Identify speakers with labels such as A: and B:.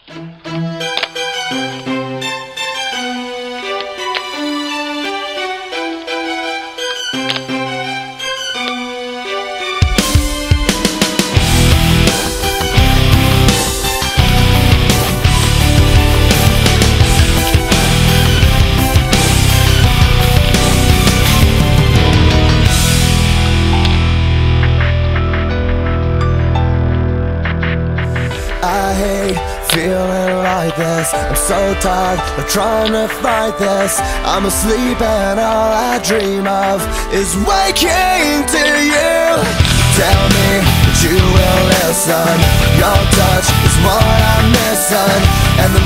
A: I hate feeling like this. I'm so tired of trying to fight this. I'm asleep and all I dream of is waking to you. Tell me that you will listen. Your touch is what I'm missing, and the